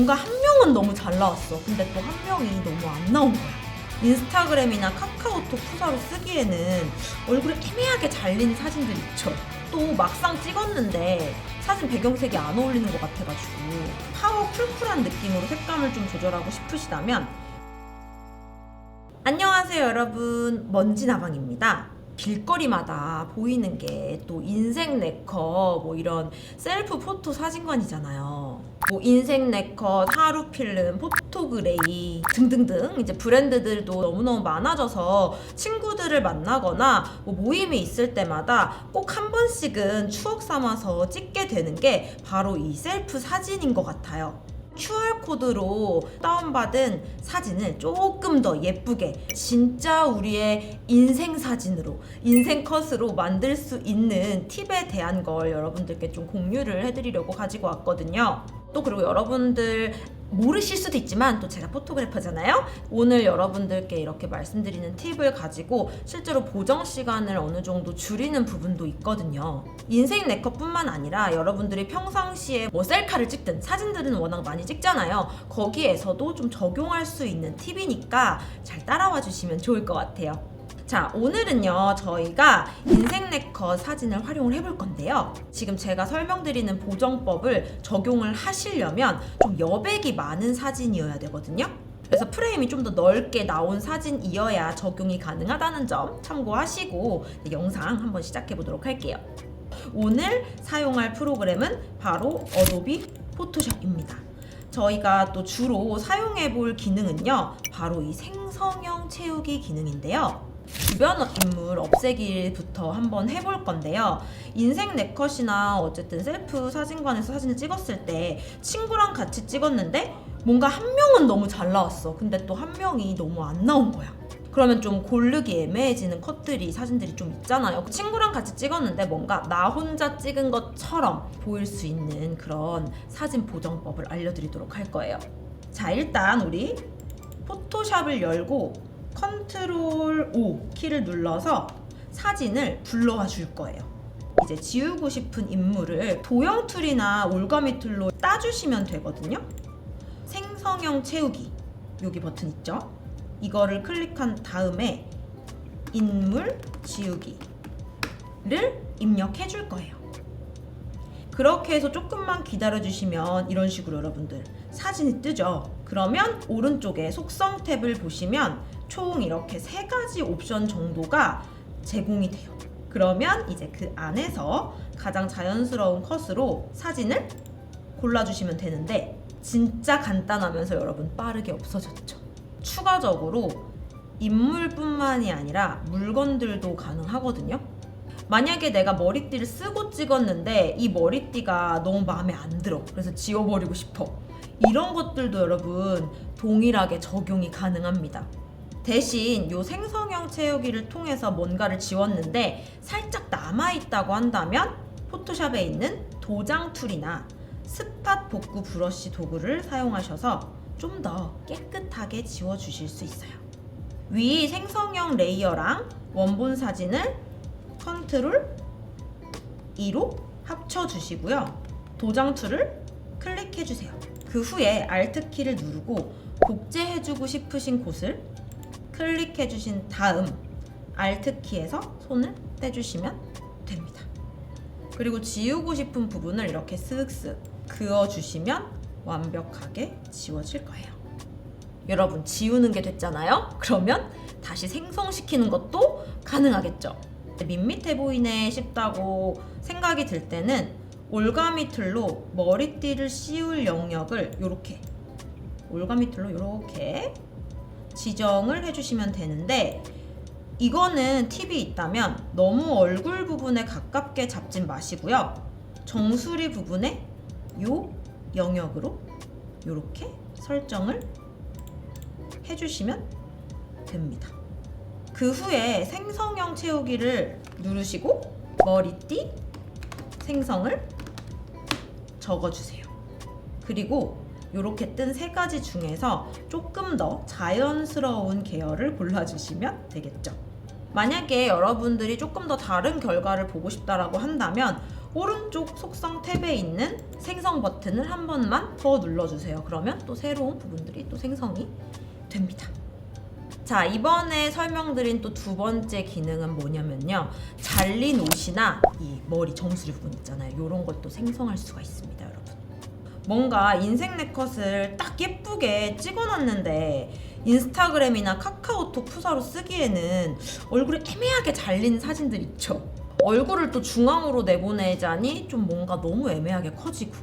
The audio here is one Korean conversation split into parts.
뭔가 한 명은 너무 잘 나왔어. 근데 또 한 명이 너무 안 나온 거야. 인스타그램이나 카카오톡 프사로 쓰기에는 얼굴이 애매하게 잘린 사진들 있죠. 또 막상 찍었는데 사진 배경색이 안 어울리는 것 같아가지고 파워 쿨쿨한 느낌으로 색감을 좀 조절하고 싶으시다면 안녕하세요 여러분, 먼지나방입니다. 길거리마다 보이는 게 또 인생 네컷 뭐 이런 셀프 포토 사진관이잖아요. 뭐 인생 네컷, 하루 필름, 포토그레이 등등등 이제 브랜드들도 너무너무 많아져서 친구들을 만나거나 뭐 모임이 있을 때마다 꼭 한 번씩은 추억 삼아서 찍게 되는 게 바로 이 셀프 사진인 것 같아요. QR코드로 다운받은 사진을 조금 더 예쁘게 진짜 우리의 인생 사진으로, 인생 컷으로 만들 수 있는 팁에 대한 걸 여러분들께 좀 공유를 해드리려고 가지고 왔거든요. 또 그리고 여러분들 모르실 수도 있지만 또 제가 포토그래퍼잖아요. 오늘 여러분들께 이렇게 말씀드리는 팁을 가지고 실제로 보정 시간을 어느 정도 줄이는 부분도 있거든요. 인생 네컷뿐만 아니라 여러분들이 평상시에 뭐 셀카를 찍든 사진들은 워낙 많이 찍잖아요. 거기에서도 좀 적용할 수 있는 팁이니까 잘 따라와 주시면 좋을 것 같아요. 자, 오늘은요 저희가 인생 네컷 사진을 활용을 해볼 건데요. 지금 제가 설명드리는 보정법을 적용을 하시려면 좀 여백이 많은 사진이어야 되거든요. 그래서 프레임이 좀 더 넓게 나온 사진이어야 적용이 가능하다는 점 참고하시고 영상 한번 시작해 보도록 할게요. 오늘 사용할 프로그램은 바로 어도비 포토샵입니다. 저희가 또 주로 사용해 볼 기능은요 바로 이 생성형 채우기 기능인데요. 주변 인물 없애기부터 한번 해볼 건데요. 인생 네컷이나 어쨌든 셀프 사진관에서 사진을 찍었을 때 친구랑 같이 찍었는데 뭔가 한 명은 너무 잘 나왔어. 근데 또 한 명이 너무 안 나온 거야. 그러면 좀 고르기 애매해지는 컷들이, 사진들이 좀 있잖아요. 친구랑 같이 찍었는데 뭔가 나 혼자 찍은 것처럼 보일 수 있는 그런 사진 보정법을 알려드리도록 할 거예요. 자, 일단 우리 포토샵을 열고 컨트롤 O 키를 눌러서 사진을 불러와 줄 거예요. 이제 지우고 싶은 인물을 도형 툴이나 올가미 툴로 따주시면 되거든요. 생성형 채우기, 여기 버튼 있죠? 이거를 클릭한 다음에 인물 지우기를 입력해 줄 거예요. 그렇게 해서 조금만 기다려 주시면 이런 식으로 여러분들 사진이 뜨죠. 그러면 오른쪽에 속성 탭을 보시면 총 이렇게 3가지 옵션 정도가 제공이 돼요. 그러면 이제 그 안에서 가장 자연스러운 컷으로 사진을 골라주시면 되는데 진짜 간단하면서 여러분 빠르게 없어졌죠. 추가적으로 인물뿐만이 아니라 물건들도 가능하거든요. 만약에 내가 머리띠를 쓰고 찍었는데 이 머리띠가 너무 마음에 안 들어. 그래서 지워버리고 싶어. 이런 것들도 여러분 동일하게 적용이 가능합니다. 대신 이 생성형 채우기를 통해서 뭔가를 지웠는데 살짝 남아있다고 한다면 포토샵에 있는 도장 툴이나 스팟 복구 브러쉬 도구를 사용하셔서 좀 더 깨끗하게 지워주실 수 있어요. 위 생성형 레이어랑 원본 사진을 컨트롤 E로 합쳐주시고요. 도장 툴을 클릭해주세요. 그 후에 Alt 키를 누르고 복제해주고 싶으신 곳을 클릭해주신 다음 Alt 키에서 손을 떼주시면 됩니다. 그리고 지우고 싶은 부분을 이렇게 쓱쓱 그어주시면 완벽하게 지워질 거예요. 여러분 지우는 게 됐잖아요? 그러면 다시 생성시키는 것도 가능하겠죠? 밋밋해 보이네 싶다고 생각이 들 때는 올가미 툴로 머리띠를 씌울 영역을 이렇게 올가미 툴로 이렇게 지정을 해주시면 되는데 이거는 팁이 있다면 너무 얼굴 부분에 가깝게 잡진 마시고요. 정수리 부분에 요 영역으로 이렇게 설정을 해주시면 됩니다. 그 후에 생성형 채우기를 누르시고 머리띠 생성을 적어주세요. 그리고 이렇게 뜬 3가지 중에서 조금 더 자연스러운 계열을 골라주시면 되겠죠. 만약에 여러분들이 조금 더 다른 결과를 보고 싶다라고 한다면 오른쪽 속성 탭에 있는 생성 버튼을 한 번만 더 눌러주세요. 그러면 또 새로운 부분들이 또 생성이 됩니다. 자, 이번에 설명드린 또 두 번째 기능은 뭐냐면요, 잘린 옷이나 이 머리 정수리 부분 있잖아요. 이런 것도 생성할 수가 있습니다, 여러분. 뭔가 인생 네컷을 딱 예쁘게 찍어놨는데 인스타그램이나 카카오톡 푸사로 쓰기에는 얼굴이 애매하게 잘린 사진들 있죠. 얼굴을 또 중앙으로 내보내자니 좀 뭔가 너무 애매하게 커지고,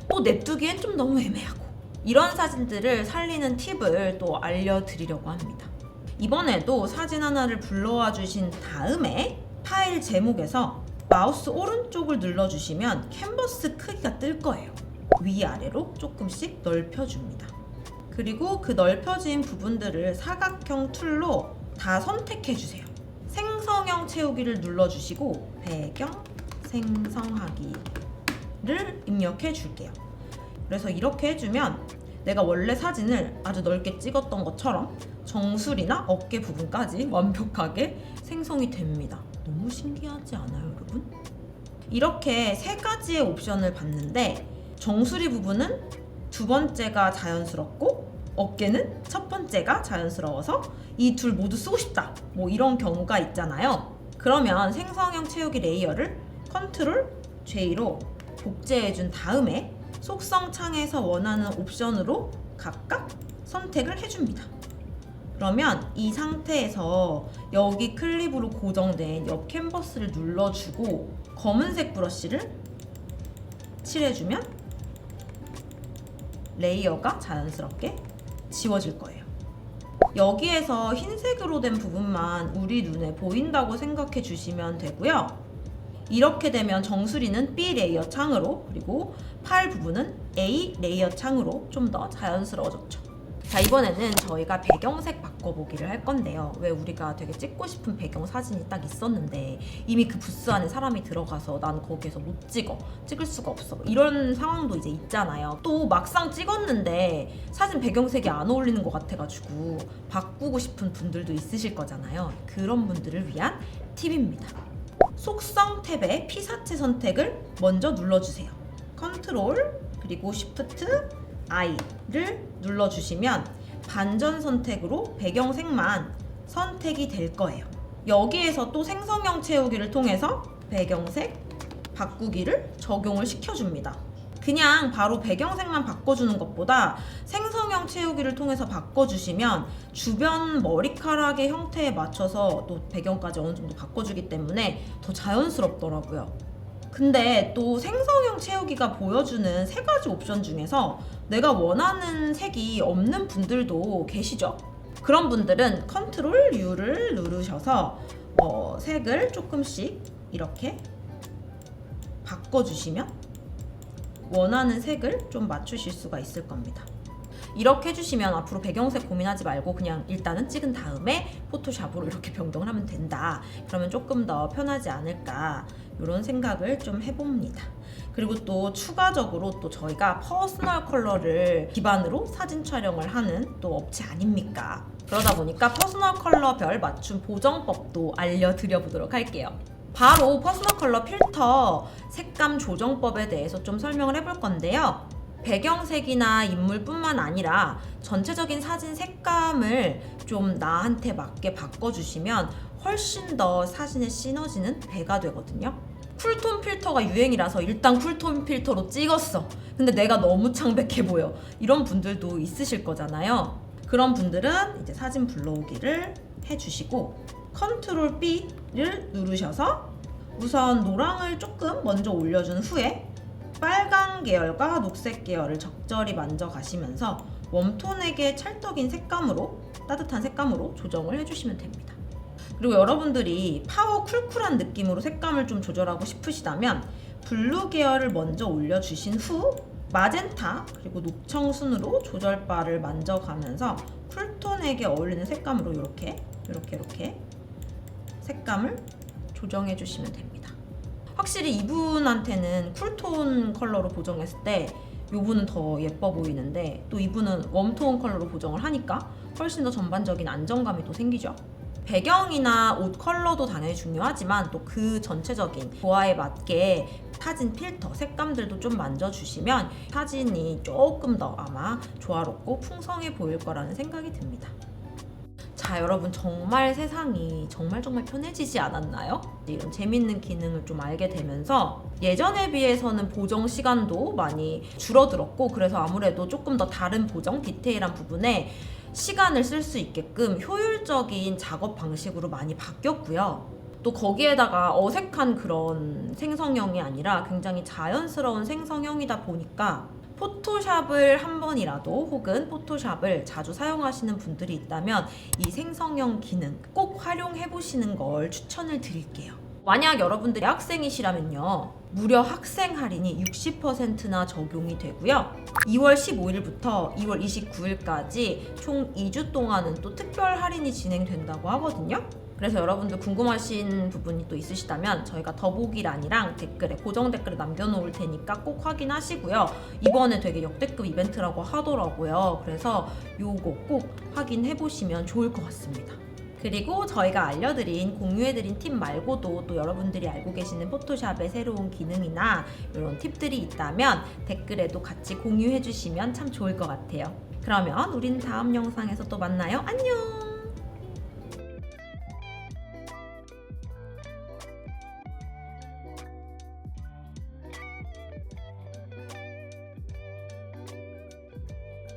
또 냅두기엔 좀 너무 애매하고, 이런 사진들을 살리는 팁을 또 알려드리려고 합니다. 이번에도 사진 하나를 불러와 주신 다음에 파일 제목에서 마우스 오른쪽을 눌러주시면 캔버스 크기가 뜰 거예요. 위아래로 조금씩 넓혀줍니다. 그리고 그 넓혀진 부분들을 사각형 툴로 다 선택해주세요. 생성형 채우기를 눌러주시고 배경 생성하기를 입력해 줄게요. 그래서 이렇게 해주면 내가 원래 사진을 아주 넓게 찍었던 것처럼 정수리나 어깨 부분까지 완벽하게 생성이 됩니다. 너무 신기하지 않아요, 여러분? 이렇게 세 가지의 옵션을 봤는데 정수리 부분은 두 번째가 자연스럽고 어깨는 첫 번째가 자연스러워서 이 둘 모두 쓰고 싶다, 뭐 이런 경우가 있잖아요. 그러면 생성형 채우기 레이어를 컨트롤 J로 복제해준 다음에 속성 창에서 원하는 옵션으로 각각 선택을 해줍니다. 그러면 이 상태에서 여기 클립으로 고정된 옆 캔버스를 눌러주고 검은색 브러쉬를 칠해주면 레이어가 자연스럽게 지워질 거예요. 여기에서 흰색으로 된 부분만 우리 눈에 보인다고 생각해 주시면 되고요. 이렇게 되면 정수리는 B 레이어 창으로, 그리고 팔 부분은 A 레이어 창으로 좀 더 자연스러워졌죠. 자, 이번에는 저희가 배경색 바꿔보기를 할 건데요. 왜 우리가 되게 찍고 싶은 배경 사진이 딱 있었는데 이미 그 부스 안에 사람이 들어가서 난 거기에서 못 찍을 수가 없어, 이런 상황도 이제 있잖아요. 또 막상 찍었는데 사진 배경색이 안 어울리는 것 같아가지고 바꾸고 싶은 분들도 있으실 거잖아요. 그런 분들을 위한 팁입니다. 속성 탭의 피사체 선택을 먼저 눌러주세요. 컨트롤 그리고 쉬프트 I를 눌러주시면 반전 선택으로 배경색만 선택이 될 거예요. 여기에서 또 생성형 채우기를 통해서 배경색 바꾸기를 적용을 시켜줍니다. 그냥 바로 배경색만 바꿔주는 것보다 생성형 채우기를 통해서 바꿔주시면 주변 머리카락의 형태에 맞춰서 또 배경까지 어느 정도 바꿔주기 때문에 더 자연스럽더라고요. 근데 또 생성형 채우기가 보여주는 세 가지 옵션 중에서 내가 원하는 색이 없는 분들도 계시죠? 그런 분들은 컨트롤 U를 누르셔서 색을 조금씩 이렇게 바꿔주시면 원하는 색을 좀 맞추실 수가 있을 겁니다. 이렇게 해주시면 앞으로 배경색 고민하지 말고 그냥 일단은 찍은 다음에 포토샵으로 이렇게 변경을 하면 된다. 그러면 조금 더 편하지 않을까, 이런 생각을 좀 해봅니다. 그리고 또 추가적으로 또 저희가 퍼스널 컬러를 기반으로 사진 촬영을 하는 또 업체 아닙니까? 그러다 보니까 퍼스널 컬러별 맞춤 보정법도 알려드려 보도록 할게요. 바로 퍼스널 컬러 필터 색감 조정법에 대해서 좀 설명을 해볼 건데요. 배경색이나 인물뿐만 아니라 전체적인 사진 색감을 좀 나한테 맞게 바꿔주시면 훨씬 더 사진의 시너지는 배가 되거든요. 쿨톤 필터가 유행이라서 일단 쿨톤 필터로 찍었어. 근데 내가 너무 창백해 보여. 이런 분들도 있으실 거잖아요. 그런 분들은 이제 사진 불러오기를 해주시고 컨트롤 B를 누르셔서 우선 노랑을 조금 먼저 올려준 후에 빨강 계열과 녹색 계열을 적절히 만져가시면서 웜톤에게 찰떡인 색감으로, 따뜻한 색감으로 조정을 해주시면 됩니다. 그리고 여러분들이 파워 쿨쿨한 느낌으로 색감을 좀 조절하고 싶으시다면 블루 계열을 먼저 올려주신 후 마젠타 그리고 녹청 순으로 조절바를 만져가면서 쿨톤에게 어울리는 색감으로 이렇게 색감을 조정해 주시면 됩니다. 확실히 이분한테는 쿨톤 컬러로 보정했을 때 이분은 더 예뻐 보이는데 또 이분은 웜톤 컬러로 보정을 하니까 훨씬 더 전반적인 안정감이 또 생기죠. 배경이나 옷 컬러도 당연히 중요하지만 또 그 전체적인 조화에 맞게 사진 필터, 색감들도 좀 만져주시면 사진이 조금 더 아마 조화롭고 풍성해 보일 거라는 생각이 듭니다. 자, 여러분, 정말 세상이 정말 편해지지 않았나요? 이런 재밌는 기능을 좀 알게 되면서 예전에 비해서는 보정 시간도 많이 줄어들었고, 그래서 아무래도 조금 더 다른 보정, 디테일한 부분에 시간을 쓸 수 있게끔 효율적인 작업 방식으로 많이 바뀌었고요. 또 거기에다가 어색한 그런 생성형이 아니라 굉장히 자연스러운 생성형이다 보니까 포토샵을 한 번이라도 혹은 포토샵을 자주 사용하시는 분들이 있다면 이 생성형 기능 꼭 활용해 보시는 걸 추천을 드릴게요. 만약 여러분들이 학생이시라면요, 무려 학생 할인이 60%나 적용이 되고요. 2월 15일부터 2월 29일까지 총 2주 동안은 또 특별 할인이 진행된다고 하거든요. 그래서 여러분들 궁금하신 부분이 또 있으시다면 저희가 더보기란이랑 댓글에 고정 댓글에 남겨놓을 테니까 꼭 확인하시고요. 이번에 되게 역대급 이벤트라고 하더라고요. 그래서 요거 꼭 확인해 보시면 좋을 것 같습니다. 그리고 저희가 알려드린, 공유해드린 팁 말고도 또 여러분들이 알고 계시는 포토샵의 새로운 기능이나 이런 팁들이 있다면 댓글에도 같이 공유해주시면 참 좋을 것 같아요. 그러면 우린 다음 영상에서 또 만나요. 안녕!